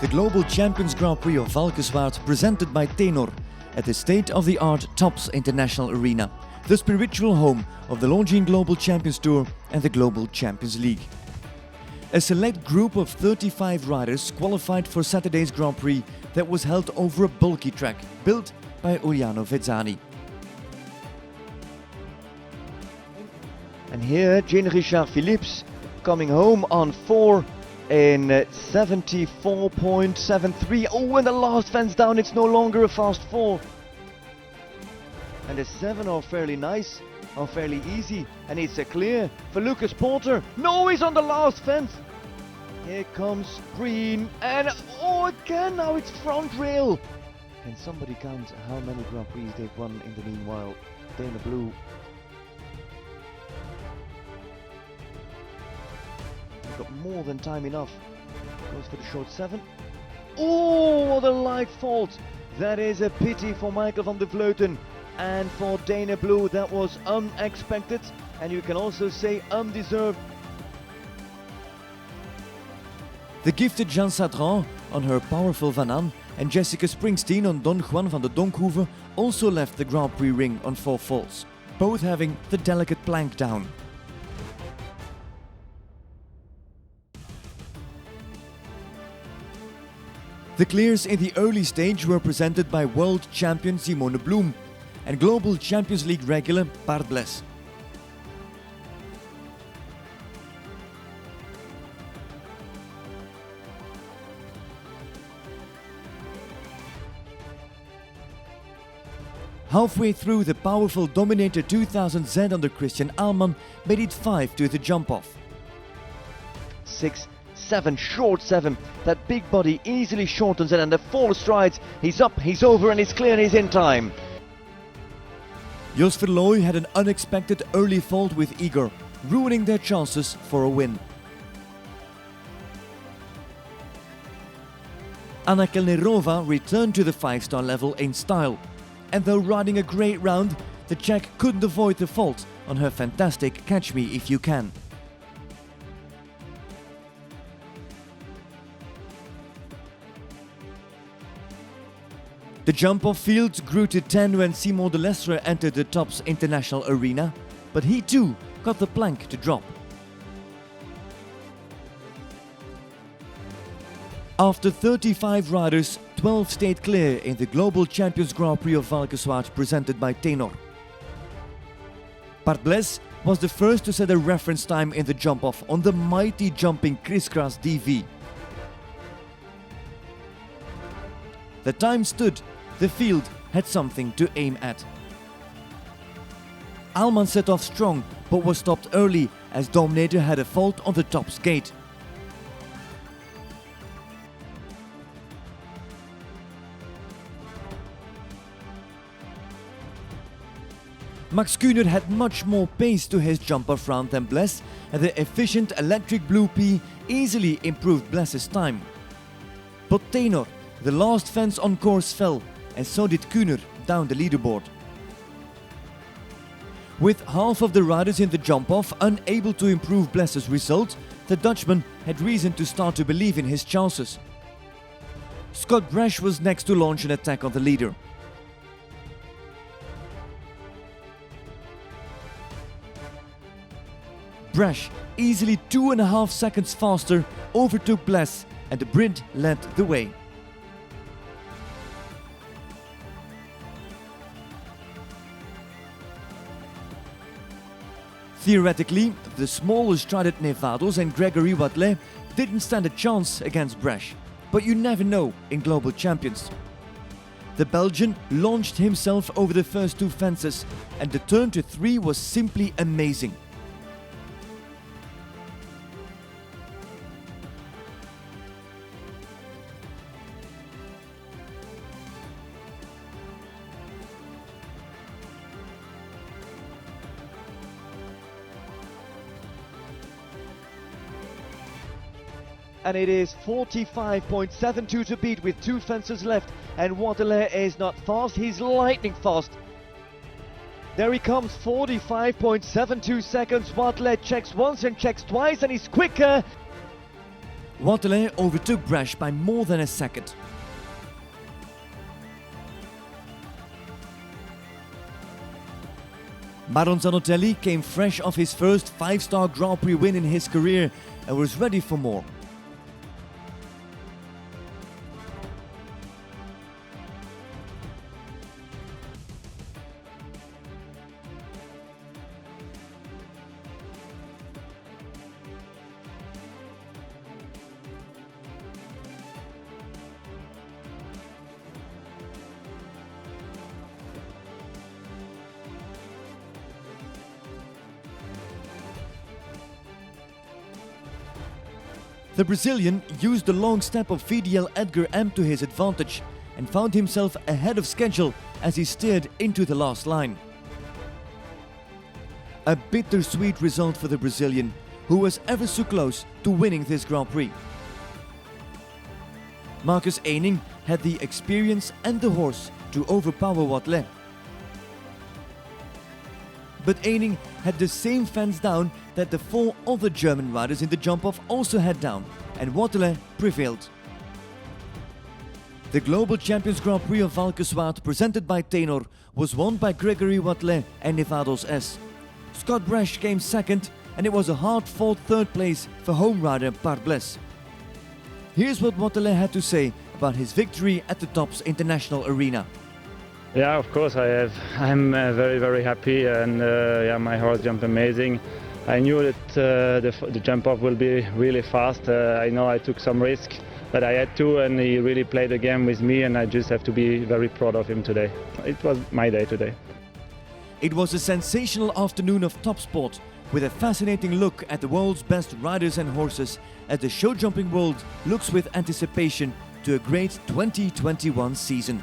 the Global Champions Grand Prix of Valkenswaard presented by Tennor at the state-of-the-art Tops International Arena, the spiritual home of the Longines Global Champions Tour and the Global Champions League. A select group of 35 riders qualified for Saturday's Grand Prix that was held over a bulky track built by Oriano Vezzani. And here Jean-Richard Philips coming home on 4 in 74.73. Oh, and the last fence down, it's no longer a fast 4. And the 7 are fairly nice, are fairly easy, and it's a clear for Lucas Porter. No, he's on the last fence. Here comes Prix, and oh, again, now it's front rail. Can somebody count how many Grand Prix they've won in the meanwhile? Dana Blue. They've got more than time enough. Goes for the short 7. Oh, what a light fault. That is a pity for Michael van der Vleuten. And for Dana Blue, that was unexpected, and you can also say undeserved. The gifted Jean Sadran on her powerful Van An and Jessica Springsteen on Don Juan van der Donkhoeven also left the Grand Prix ring on 4 faults, both having the delicate plank down. The clears in the early stage were presented by world champion Simone Bloem and Global Champions League regular Bart Bles. Halfway through, the powerful Dominator 2000Z under Christian Ahlmann made it 5 to the jump-off. 6, 7, short 7. That big body easily shortens it, and the 4 strides. He's up, he's over, and he's clear, and he's in time. Jos Verlooy had an unexpected early fault with Igor, ruining their chances for a win. Anna Kelnerova returned to the 5-star level in style, and though riding a great round, the Czech couldn't avoid the fault on her fantastic Catch Me If You Can. The jump-off field grew to 10 when Simon de Lestre entered the Tops International Arena, but he too got the plank to drop. After 35 riders, 12 stayed clear in the Global Champions Grand Prix of Valkenswaard presented by Tennor. Bart Bles was the first to set a reference time in the jump-off on the mighty jumping crisscross DV. The time stood. The field had something to aim at. Ahlmann set off strong, but was stopped early as Dominator had a fault on the Tops gate. Max Kühner had much more pace to his jump-off round than Bles, and the efficient electric Blue P easily improved Bles's time. But Tennor, the last fence on course, fell, and so did Kühner down the leaderboard. With half of the riders in the jump-off unable to improve Bles's result, the Dutchman had reason to start to believe in his chances. Scott Brash was next to launch an attack on the leader. Brash, easily 2.5 seconds faster, overtook Bles, and the Brit led the way. Theoretically, the smaller strided Nevados and Gregory Watley didn't stand a chance against Brash, but you never know in Global Champions. The Belgian launched himself over the first 2 fences, and the turn to 3 was simply amazing. And it is 45.72 to beat with 2 fences left, and Waterloo is not fast, he's lightning fast. There he comes, 45.72 seconds. Watley checks once and checks twice, and he's quicker. Waterloo overtook Brash by more than a second. Baron Zanotelli came fresh off his first 5-star Grand Prix win in his career and was ready for more. The Brazilian used the long step of VDL Edgar M to his advantage and found himself ahead of schedule as he steered into the last line. A bittersweet result for the Brazilian, who was ever so close to winning this Grand Prix. Marcus Eining had the experience and the horse to overpower Waterloo. But Eining had the same fence down that the 4 other German riders in the jump-off also had down, and Waterloo prevailed. The Global Champions Grand Prix of Valkenswaard, presented by Tennor, was won by Gregory Waterloo and Nevados S. Scott Brash came second, and it was a hard-fought third place for home rider Bart Bless. Here's what Waterloo had to say about his victory at the Tops International Arena. Yeah, of course I'm very, very happy, and yeah, my horse jumped amazing. I knew that the jump off will be really fast. I know I took some risk, but I had to, and he really played the game with me, and I just have to be very proud of him today. It was my day today. It was a sensational afternoon of top sport, with a fascinating look at the world's best riders and horses, as the show jumping world looks with anticipation to a great 2021 season.